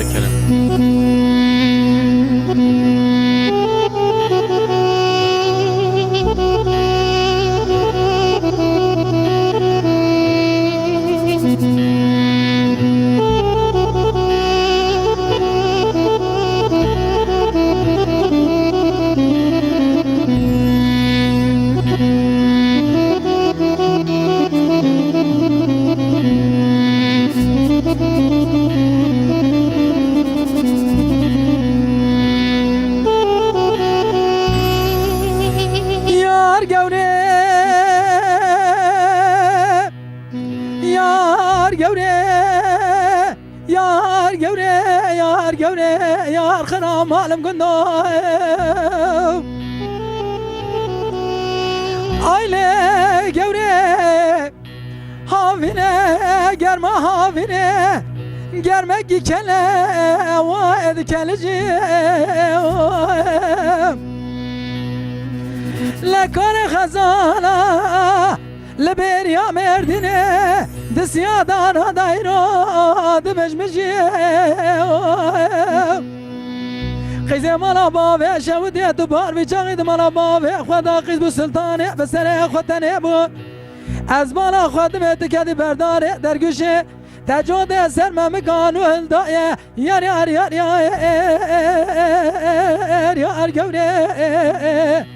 دکرم Yar gevre, yar gevre, yar gevre, yar gevre, yar khana malum gundo. Aile gevre, havine germa havine, germek kele, vaed keleci. لکار خزانه لبریا مردینه دسیا دانا دایرو دمجمجی قیزه مالا باوه شودی تو بار بیچاقید مالا باوه خدا قیز بو سلطانه بسر خودتنه بو از مالا خودم اتکدی برداره در گوشه تجود سرمم کانو هلدایه یار یار یار یار یار گوره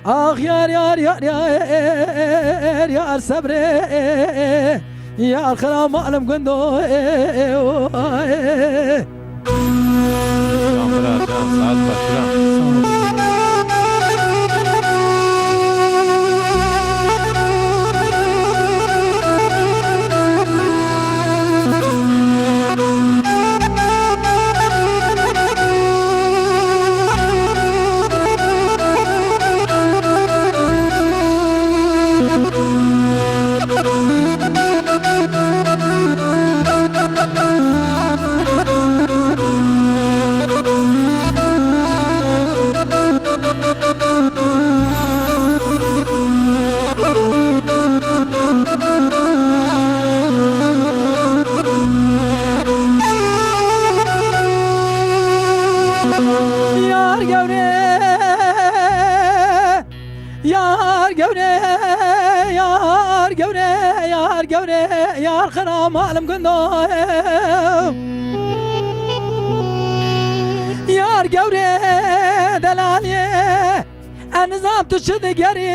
آخ یار یار یار یار یار صبره یار خرام معلم گندو جان برا جان ساعت باشرم yar gevre yar gevre yar gevre yar gevre yar khara malum gundo yar gevre delaliye enizam tuşud geri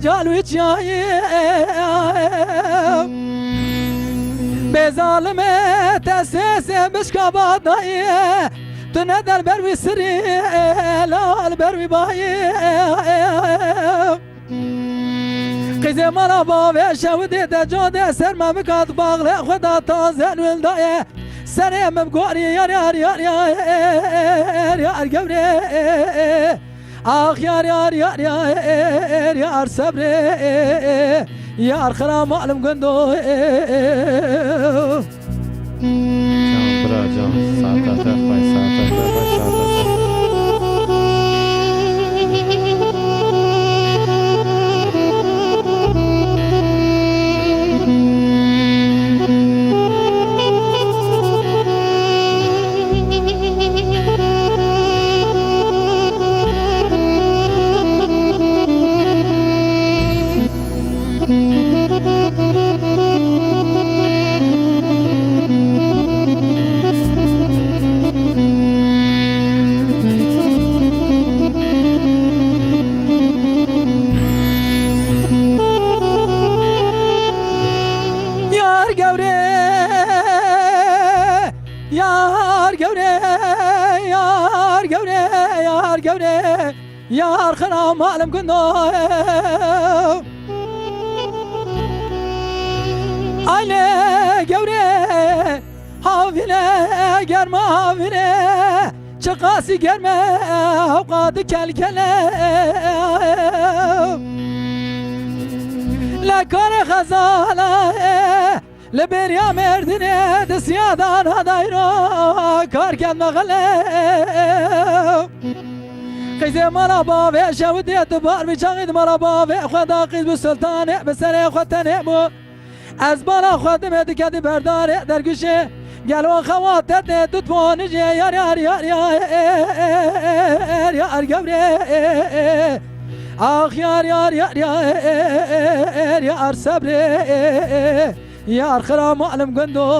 calu içayı bezalime tesese bişkabadayı تو ندر بروی سری لال بروی بایی قیزه مالا باوه شودی تجاده سر ممکات باغله خدا تازن ولدایه سرم بگوری یار یار یار یار یار گوره آخ یار یار یار یار یار صبره یار خرام معلوم گندو جان برا جان ساعت بای ساعت بای ساعت yar gevre yar gevre yar gevre yar gevre yar khana malum gundo aile gevre havine germa havine çıkası germe havkadı kelkele لکار خزانه لبریا مردینه دسیادان هدایرو کار کن مغله قیزه مالا باوه شودی تو بار بیچاقید مالا باوه خدا قیز بو سلطانه بسر خودتنه بو از بالا خودم اتکدی برداره در گوشه قالوا خواتتني تتوانج يا قبري آخ يا صبري يا خرام معلم قندو